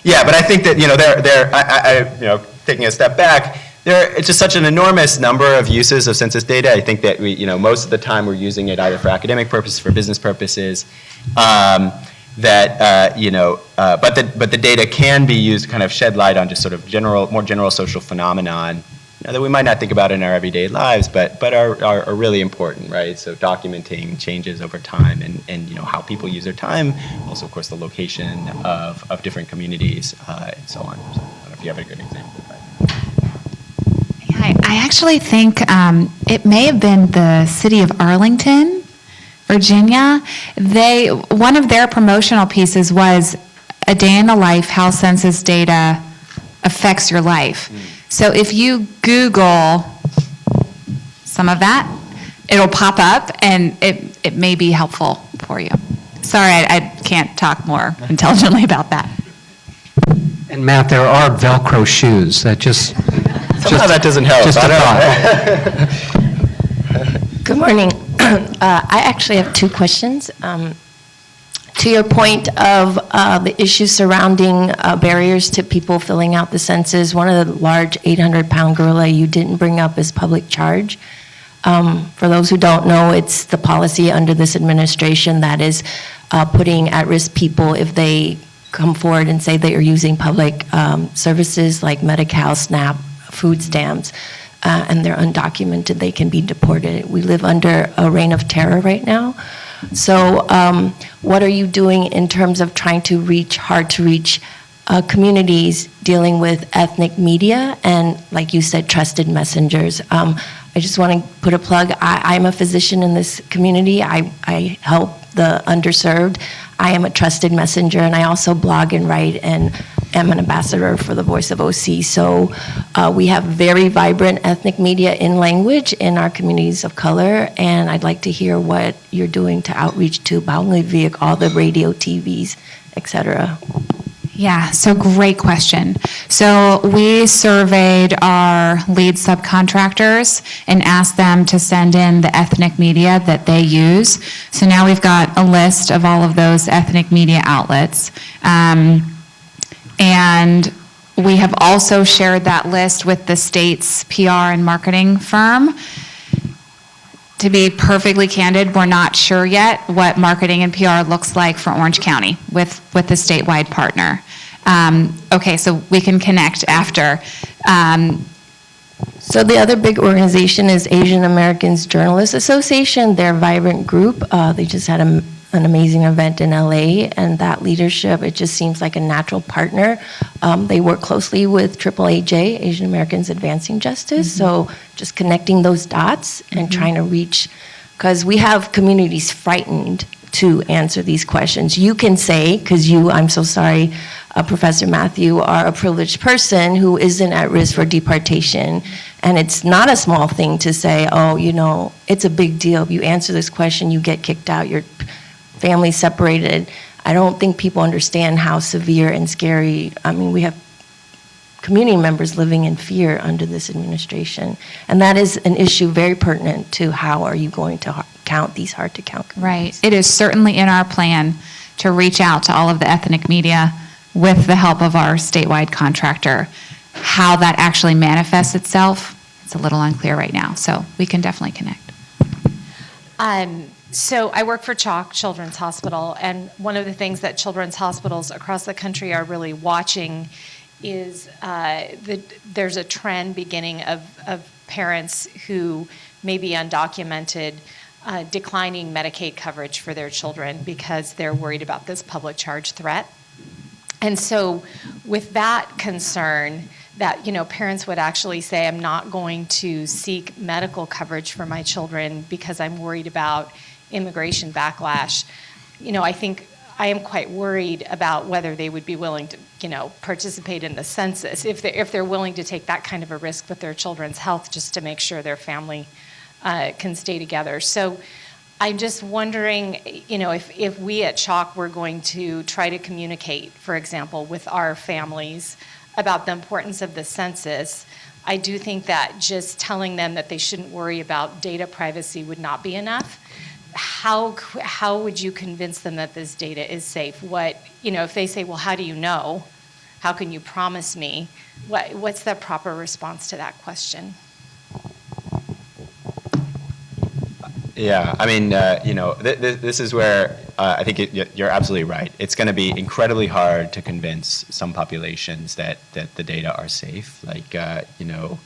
[SPEAKER 3] but I think that taking a step back, it's just such an enormous number of uses of census data. I think that most of the time we're using it either for academic purposes, for business purposes, but the data can be used to kind of shed light on just sort of more general social phenomenon that we might not think about in our everyday lives, but are really important, right? So documenting changes over time and how people use their time, also of course the location of different communities and so on. So I don't know if you have a good example.
[SPEAKER 2] I actually think it may have been the city of Arlington, Virginia. One of their promotional pieces was a day in the life, how census data affects your life. So if you Google some of that, it'll pop up and it may be helpful for you. Sorry, I can't talk more intelligently about that.
[SPEAKER 1] And Matt, there are Velcro shoes that just...
[SPEAKER 3] Somehow that doesn't help.
[SPEAKER 1] Just a thought.
[SPEAKER 4] Good morning. I actually have 2 questions. To your point of the issues surrounding barriers to people filling out the census, one of the large 800-pound gorilla you didn't bring up is public charge. For those who don't know, it's the policy under this administration that is putting at-risk people if they come forward and say they are using public services like Medi-Cal, SNAP, food stamps, and they're undocumented, they can be deported. We live under a reign of terror right now. So what are you doing in terms of trying to reach hard-to-reach communities dealing with ethnic media and, like you said, trusted messengers? I just want to put a plug. I'm a physician in this community. I help the underserved. I am a trusted messenger, and I also blog and write and am an ambassador for the Voice of OC. So we have very vibrant ethnic media in language in our communities of color, and I'd like to hear what you're doing to outreach to Baunliwig, all the radio, TVs, et cetera.
[SPEAKER 2] Yeah, so great question. So we surveyed our lead subcontractors and asked them to send in the ethnic media that they use. So now we've got a list of all of those ethnic media outlets. And we have also shared that list with the state's PR and marketing firm. To be perfectly candid, we're not sure yet what marketing and PR looks like for Orange County with the statewide partner. Okay, so we can connect after.
[SPEAKER 4] So the other big organization is Asian Americans Journalists Association. They're a vibrant group. They just had an amazing event in LA, and that leadership, it just seems like a natural partner. They work closely with AAAJ, Asian Americans Advancing Justice, so just connecting those dots and trying to reach, because we have communities frightened to answer these questions. You can say, because I'm so sorry, Professor Matthew, are a privileged person who isn't at risk for deportation. And it's not a small thing to say, oh, it's a big deal. If you answer this question, you get kicked out, your family's separated. I don't think people understand how severe and scary, we have community members living in fear under this administration. And that is an issue very pertinent to how are you going to count these hard-to-count communities.
[SPEAKER 2] Right. It is certainly in our plan to reach out to all of the ethnic media with the help of our statewide contractor. How that actually manifests itself, it's a little unclear right now, so we can definitely connect.
[SPEAKER 6] So I work for CHOC Children's Hospital, and one of the things that children's hospitals across the country are really watching is there's a trend beginning of parents who may be undocumented declining Medicaid coverage for their children because they're worried about this public charge threat. And so with that concern, that, you know, parents would actually say, I'm not going to seek medical coverage for my children because I'm worried about immigration backlash. You know, I think I am quite worried about whether they would be willing to, you know, participate in the census, if they're willing to take that kind of a risk with their children's health just to make sure their family can stay together. So I'm just wondering, you know, if we at CHOC were going to try to communicate, for example, with our families about the importance of the census, I do think that just telling them that they shouldn't worry about data privacy would not be enough. How would you convince them that this data is safe? What, you know, if they say, well, how do you know? How can you promise me? What's the proper response to that question?
[SPEAKER 3] Yeah, I mean, you know, this is where I think you're absolutely right. It's going to be incredibly hard to convince some populations that the data are safe. Like, you know,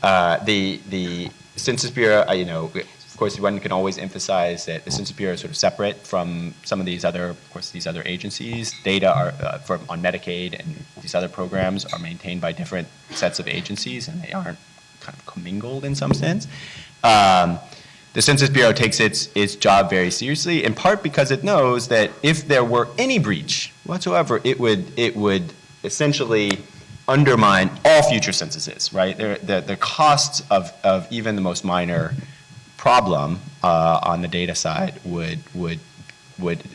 [SPEAKER 3] the Census Bureau, you know, of course, one can always emphasize that the Census Bureau is sort of separate from some of these other, of course, these other agencies. Data are on Medicaid and these other programs are maintained by different sets of agencies, and they aren't kind of commingled in some sense. The Census Bureau takes its job very seriously, in part because it knows that if there were any breach whatsoever, it would essentially undermine all future censuses, right? The costs of even the most minor problem on the data side would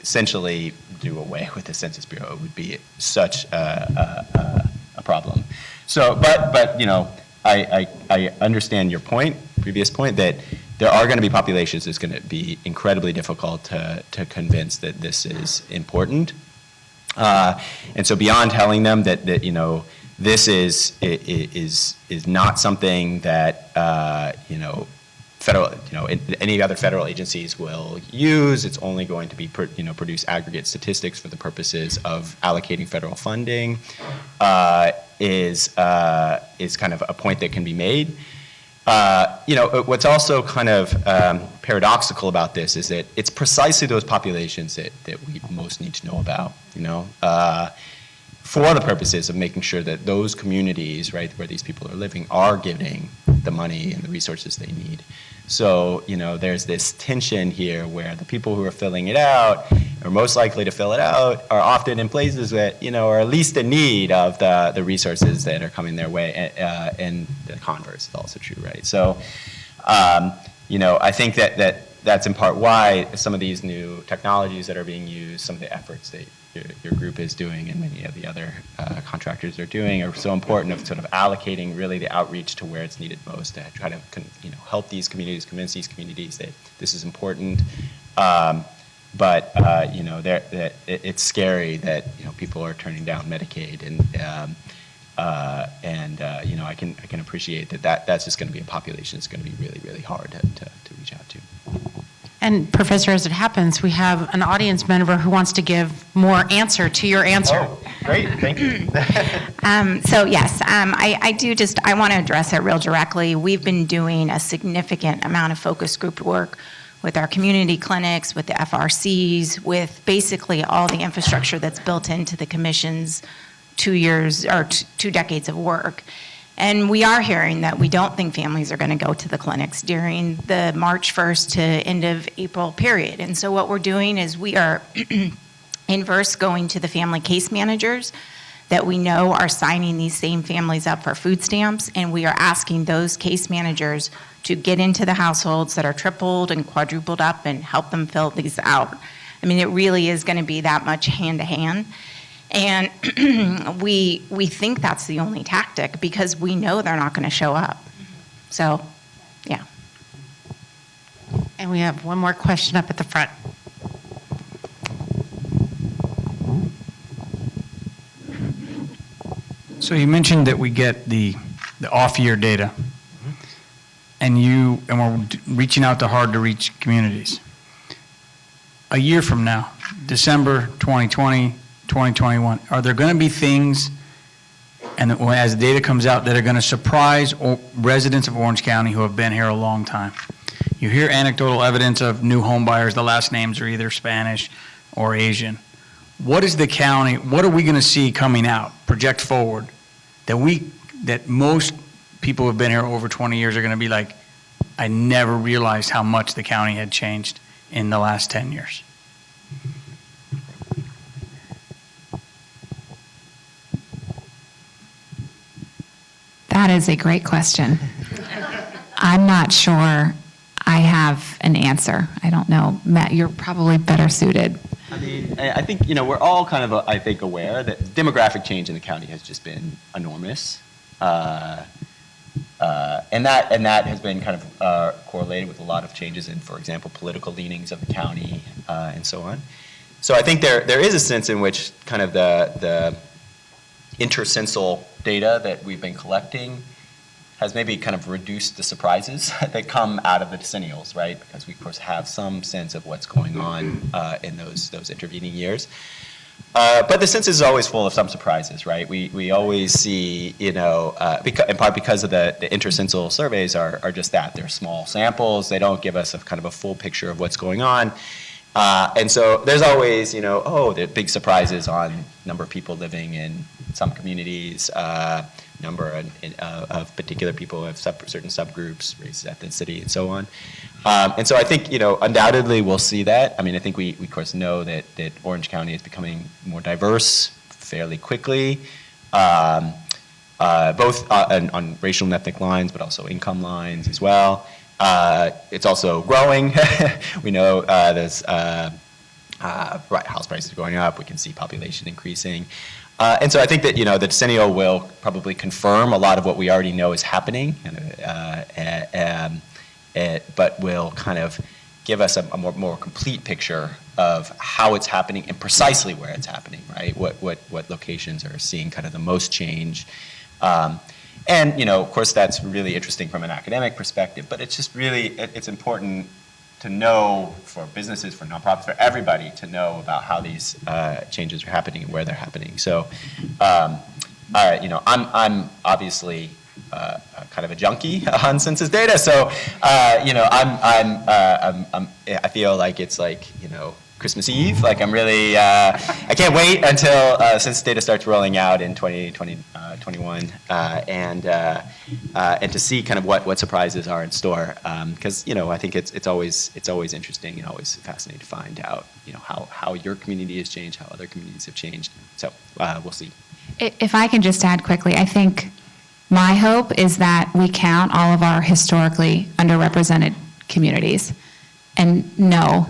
[SPEAKER 3] essentially do away with the Census Bureau. It would be such a problem. So, but you know, I understand your previous point that there are going to be populations it's going to be incredibly difficult to convince that this is important. And so beyond telling them that you know, this is not something that, you know, federal, you know, any other federal agencies will use. It's only going to be, you know, produce aggregate statistics for the purposes of allocating federal funding, is kind of a point that can be made. You know, what's also kind of paradoxical about this is that it's precisely those populations that we most need to know about, you know, for the purposes of making sure that those communities, right, where these people are living are getting the money and the resources they need. So, you know, there's this tension here where the people who are filling it out, or most likely to fill it out, are often in places that, you know, are least in need of the resources that are coming their way, and the converse is also true, right? So, you know, I think that's in part why some of these new technologies that are being used, some of the efforts that your group is doing and many of the other contractors are doing are so important of sort of allocating really the outreach to where it's needed most to try to, you know, help these communities, convince these communities that this is important. But you know, it's scary that, you know, people are turning down Medicaid, and you know, I can appreciate that's just going to be a population that's going to be really, really hard to reach out to.
[SPEAKER 5] And Professor, as it happens, we have an audience member who wants to give more answer to your answer.
[SPEAKER 3] Oh, great, thank you.
[SPEAKER 7] So yes, I want to address it real directly. We've been doing a significant amount of focus group work with our community clinics, with the FRCs, with basically all the infrastructure that's built into the commission's 2 years or 2 decades of work. And we are hearing that we don't think families are going to go to the clinics during the March 1st to end of April period. And so what we're doing is we are inverse going to the family case managers that we know are signing these same families up for food stamps, and we are asking those case managers to get into the households that are tripled and quadrupled up and help them fill these out. I mean, it really is going to be that much hand to hand. And we think that's the only tactic because we know they're not going to show up. So, yeah.
[SPEAKER 5] And we have one more question up at the front.
[SPEAKER 8] So you mentioned that we get the off-year data, and we're reaching out to hard-to-reach communities. A year from now, December 2020, 2021, are there going to be things, and as the data comes out, that are going to surprise residents of Orange County who have been here a long time? You hear anecdotal evidence of new home buyers, the last names are either Spanish or Asian. What are we going to see coming out, project forward, that most people who have been here over 20 years are going to be like, I never realized how much the county had changed in the last 10 years?
[SPEAKER 2] That is a great question. I'm not sure I have an answer. I don't know. Matt, you're probably better suited.
[SPEAKER 3] I mean, I think, we're all kind of, I think, aware that demographic change in the county has just been enormous. And that has been kind of correlated with a lot of changes in, for example, political leanings of the county and so on. So I think there is a sense in which kind of the intercensal data that we've been collecting has maybe kind of reduced the surprises that come out of the decennials, right? Because we, of course, have some sense of what's going on in those intervening years. But the census is always full of some surprises, right? We always see, in part because of the intercensal surveys are just that. They're small samples. They don't give us a kind of a full picture of what's going on. And so there's always, there are big surprises on number of people living in some communities, number of particular people who have certain subgroups, race, ethnicity, and so on. And so I think, undoubtedly we'll see that. I mean, I think we of course know that Orange County is becoming more diverse fairly quickly, both on racial and ethnic lines, but also income lines as well. It's also growing. We know there's house prices going up. We can see population increasing. And so I think that, the decennial will probably confirm a lot of what we already know is happening, but will kind of give us a more complete picture of how it's happening and precisely where it's happening, right? What locations are seeing kind of the most change. And, of course, that's really interesting from an academic perspective, but it's just really, it's important to know for businesses, for nonprofits, for everybody to know about how these changes are happening and where they're happening. So, I'm obviously kind of a junkie on census data. So, I feel like it's like, Christmas Eve. Like I'm really, I can't wait until census data starts rolling out in 2021 and to see kind of what surprises are in store. Because I think it's always interesting and always fascinating to find out how your community has changed, how other communities have changed. So we'll see.
[SPEAKER 2] If I can just add quickly, I think my hope is that we count all of our historically underrepresented communities and know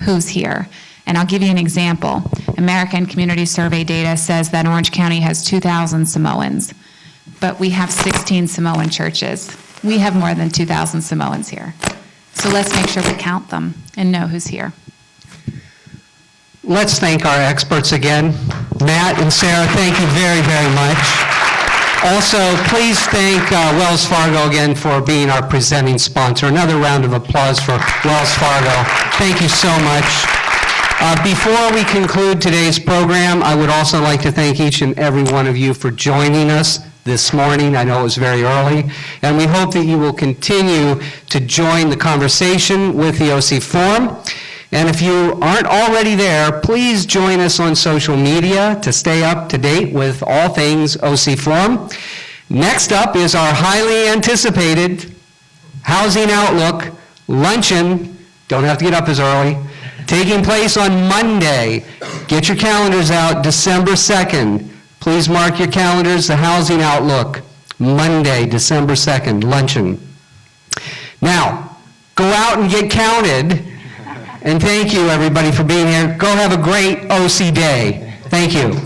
[SPEAKER 2] who's here. And I'll give you an example. American Community Survey data says that Orange County has 2,000 Samoans, but we have 16 Samoan churches. We have more than 2,000 Samoans here. So let's make sure we count them and know who's here.
[SPEAKER 1] Let's thank our experts again. Matt and Sarah, thank you very, very much. Also, please thank Wells Fargo again for being our presenting sponsor. Another round of applause for Wells Fargo. Thank you so much. Before we conclude today's program, I would also like to thank each and every one of you for joining us this morning. I know it was very early, and we hope that you will continue to join the conversation with the OC Forum. And if you aren't already there, please join us on social media to stay up to date with all things OC Forum. Next up is our highly anticipated Housing Outlook luncheon. Don't have to get up as early. Taking place on Monday. Get your calendars out, December 2nd. Please mark your calendars, the Housing Outlook, Monday, December 2nd, luncheon. Now, go out and get counted. And thank you, everybody, for being here. Go have a great OC day. Thank you.